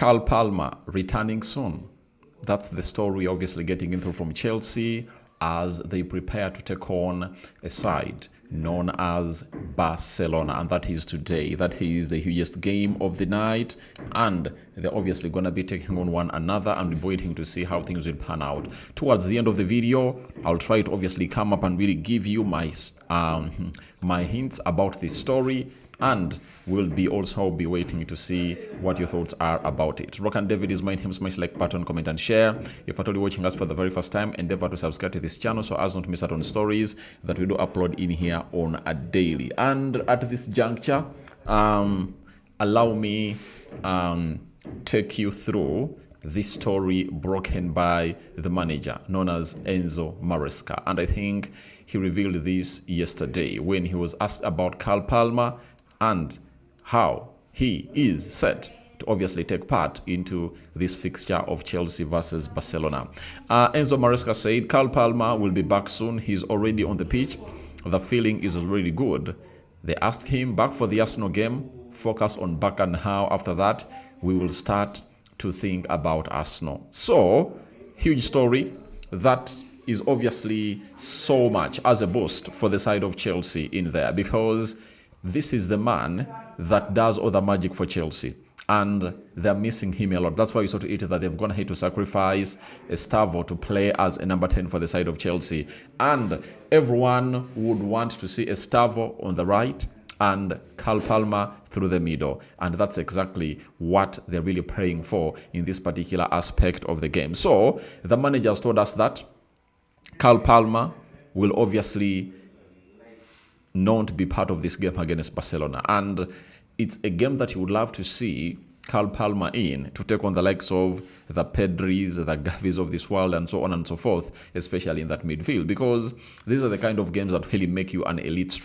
Carl Palmer returning soon. That's the story obviously getting into from Chelsea as they prepare to take on a side known as Barcelona, and that is today. That is the hugest game of the night, and they're obviously going to be taking on one another, and we're waiting to see how things will pan out. Towards the end of the video, I'll try to obviously come up and really give you my hints about this story, and we'll be also be waiting to see what your thoughts are about it. Rokani David is my name. Smash like button, comment and share. If at all you're watching us for the very first time, endeavor to subscribe to this channel so as not to miss out on stories that we do upload in here on a daily. And at this juncture, allow me take you through this story broken by the manager known as Enzo Maresca. And I think he revealed this yesterday when he was asked about Carl Palmer and how he is set to obviously take part into this fixture of Chelsea versus Barcelona. Enzo Maresca said Carl Palmer will be back soon. He's already on the pitch. The feeling is really good. They asked him back for the Arsenal game, focus on back and how after that we will start to think about Arsenal. So, huge story. That is obviously so much as a boost for the side of Chelsea in there, because this is the man that does all the magic for Chelsea, and they're missing him a lot. That's why you saw to it that they've gone ahead to sacrifice Estevão to play as a number 10 for the side of Chelsea. And everyone would want to see Estevão on the right and Carl Palmer through the middle. And that's exactly what they're really praying for in this particular aspect of the game. So the manager has told us that Carl Palmer will obviously not be part of this game against Barcelona, and it's a game that you would love to see Carl Palmer in to take on the likes of the Pedris, the Gavis of this world, and so on and so forth, especially in that midfield, because these are the kind of games that really make you an elite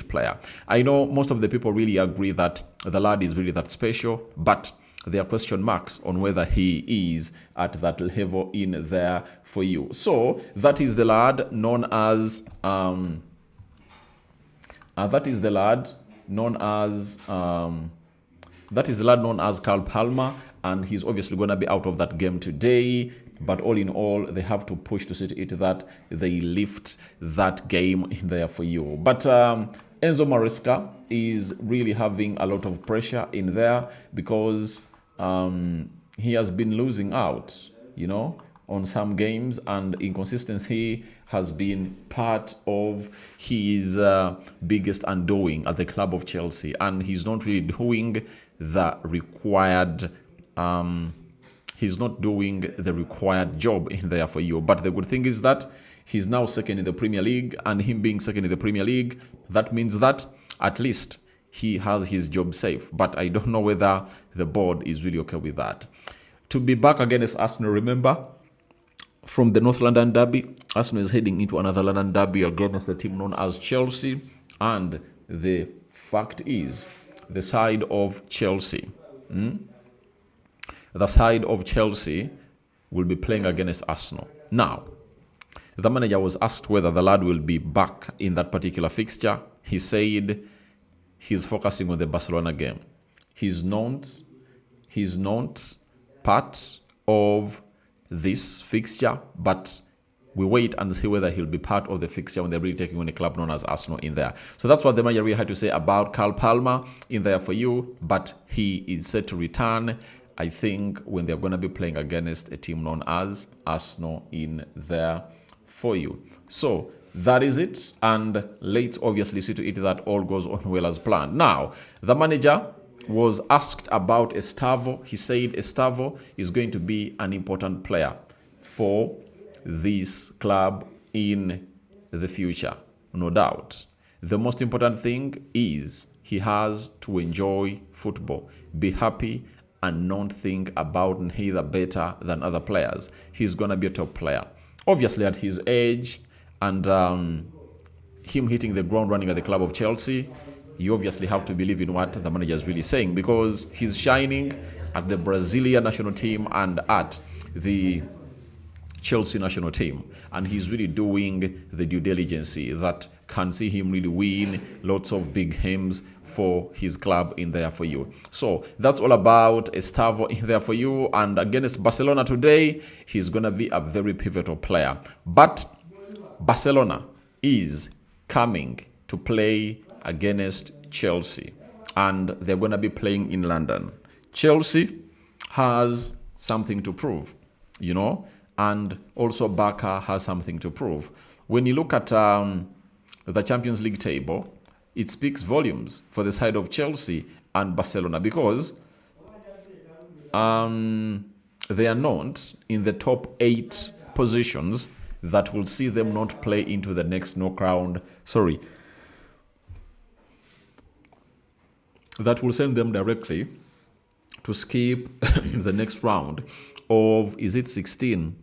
player. I know most of the people really agree that the lad is really that special, but there are question marks on whether he is at that level in there for you. So that is the lad known as known as Carl Palmer, and he's obviously going to be out of that game today. But all in all, they have to push to see to it that they lift that game in there for you. But Enzo Maresca is really having a lot of pressure in there, because he has been losing out, on some games, and inconsistency has been part of his biggest undoing at the club of Chelsea, and he's not really doing the required job in there for you. But the good thing is that he's now second in the Premier League, and him being second in the Premier League, that means that at least he has his job safe. But I don't know whether the board is really okay with that. To be back against Arsenal, remember, from the North London derby, Arsenal is heading into another London derby against the team known as Chelsea. And the fact is, the side of Chelsea will be playing against Arsenal. Now, the manager was asked whether the lad will be back in that particular fixture. He said he's focusing on the Barcelona game. He's not part of this fixture, but we wait and see whether he'll be part of the fixture when they're really taking on a club known as Arsenal in there. So that's what the manager really had to say about Carl Palmer in there for you, but he is set to return, I think, when they're going to be playing against a team known as Arsenal in there for you. So that is it, and let's obviously see to it that all goes on well as planned. Now, the manager was asked about Estevão. He said Estevão is going to be an important player for this club in the future, no doubt. The most important thing is he has to enjoy football, be happy, and not think about neither better than other players. He's going to be a top player. Obviously, at his age and him hitting the ground running at the club of Chelsea, you obviously have to believe in what the manager is really saying, because he's shining at the Brazilian national team and at the Chelsea national team, and he's really doing the due diligence that can see him really win lots of big games for his club in there for you. So that's all about Estevão in there for you. And against Barcelona today, he's going to be a very pivotal player. But Barcelona is coming to play against Chelsea, and they're going to be playing in London. Chelsea has something to prove, and also Barca has something to prove. When you look at the Champions League table, it speaks volumes for the side of Chelsea and Barcelona, because they are not in the top 8 positions that will see them not play into the next knockout. That will send them directly to skip the next round of, is it 16?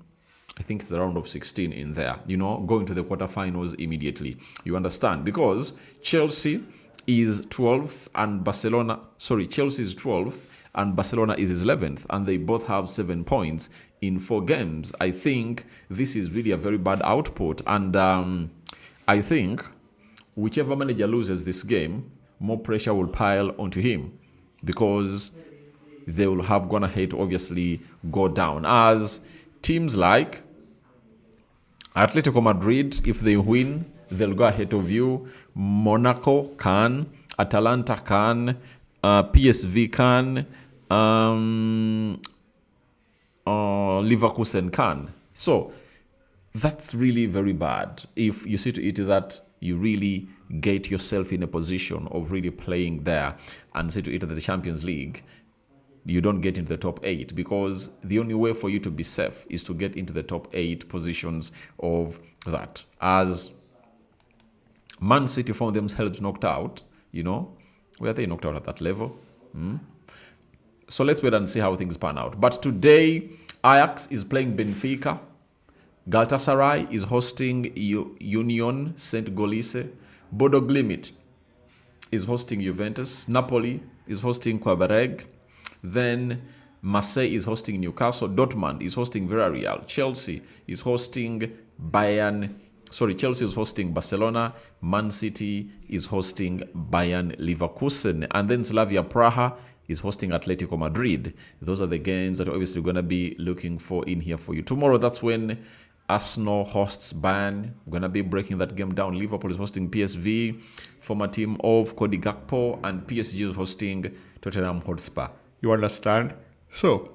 I think it's the round of 16 in there, going to the quarterfinals immediately. You understand? Because Chelsea is 12th and Chelsea is 12th and Barcelona is 11th, and they both have 7 points in 4 games. I think this is really a very bad output, and I think whichever manager loses this game, more pressure will pile onto him, because they will have gone ahead to obviously go down. As teams like Atletico Madrid, if they win, they'll go ahead of you. Monaco can, Atalanta can, PSV can, Leverkusen can. So that's really very bad. If you see to it that you really get yourself in a position of really playing there, and see to it that the Champions League, you don't get into the top 8, because the only way for you to be safe is to get into the top 8 positions of that. As Man City found themselves knocked out, were they knocked out at that level? So let's wait and see how things pan out. But today, Ajax is playing Benfica. Galatasaray is hosting Union Saint-Gilloise. Bodo Glimt is hosting Juventus. Napoli is hosting Quebec. Then Marseille is hosting Newcastle. Dortmund is hosting Villarreal. Chelsea is hosting Chelsea is hosting Barcelona. Man City is hosting Bayern Leverkusen. And then Slavia Praha is hosting Atletico Madrid. Those are the games that we're obviously going to be looking for in here for you. Tomorrow, that's when Arsenal hosts Bayern. We're going to be breaking that game down. Liverpool is hosting PSV, former team of Cody Gakpo, and PSG is hosting Tottenham Hotspur. You understand? So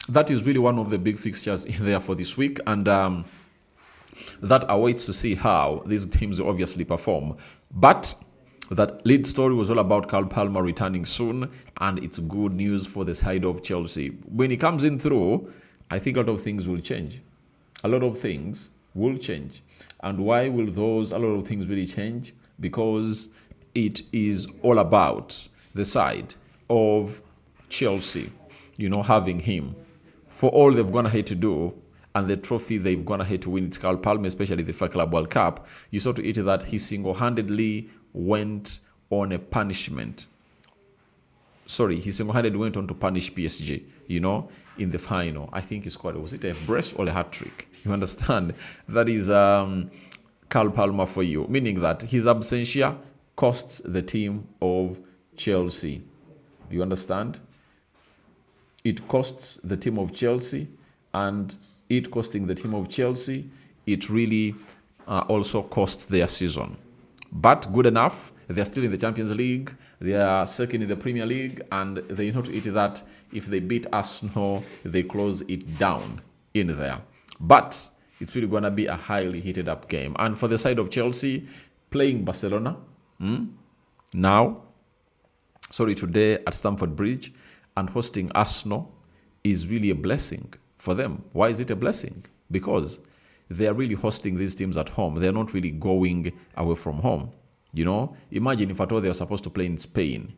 that is really one of the big fixtures in there for this week, and that awaits to see how these teams obviously perform. But that lead story was all about Cole Palmer returning soon, and it's good news for the side of Chelsea. When he comes in through, I think a lot of things will change. A lot of things will change. And why will a lot of things really change? Because it is all about the side of Chelsea, having him. For all they've gone ahead to do, and the trophy they've gone ahead to win, it's Cole Palmer, especially the FIFA Club World Cup, you saw to it that he single-handedly went on a punishment. He single-handedly went on to punish PSG, in the final. I think he scored, was it a brace or a hat-trick? You understand? That is Cole Palmer for you, meaning that his absentia costs the team of Chelsea. You understand? It costs the team of Chelsea, and it costing the team of Chelsea, it really also costs their season. But good enough, they're still in the Champions League, they are second in the Premier League, and they know to it that if they beat Arsenal, they close it down in there. But it's really going to be a highly heated up game. And for the side of Chelsea, playing Barcelona today at Stamford Bridge, and hosting Arsenal is really a blessing for them. Why is it a blessing? Because they are really hosting these teams at home. They're not really going away from home. Imagine if at all they are supposed to play in Spain,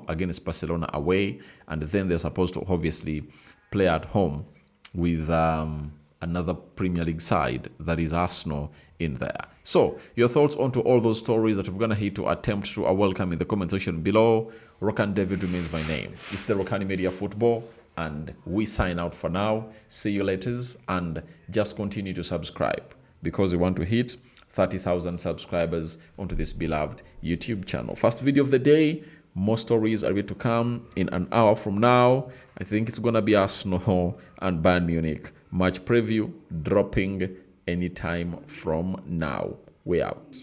against Barcelona away, and then they're supposed to obviously play at home with another Premier League side, that is Arsenal, in there. So, your thoughts onto all those stories that we're going to hit to attempt to are welcome in the comment section below. Rokani David remains my name. It's the Rokani Media Football. And we sign out for now. See you later, and just continue to subscribe because we want to hit 30,000 subscribers onto this beloved YouTube channel. First video of the day. More stories are yet to come in an hour from now. I think it's going to be Arsenal and Bayern Munich match preview dropping anytime from now. We out.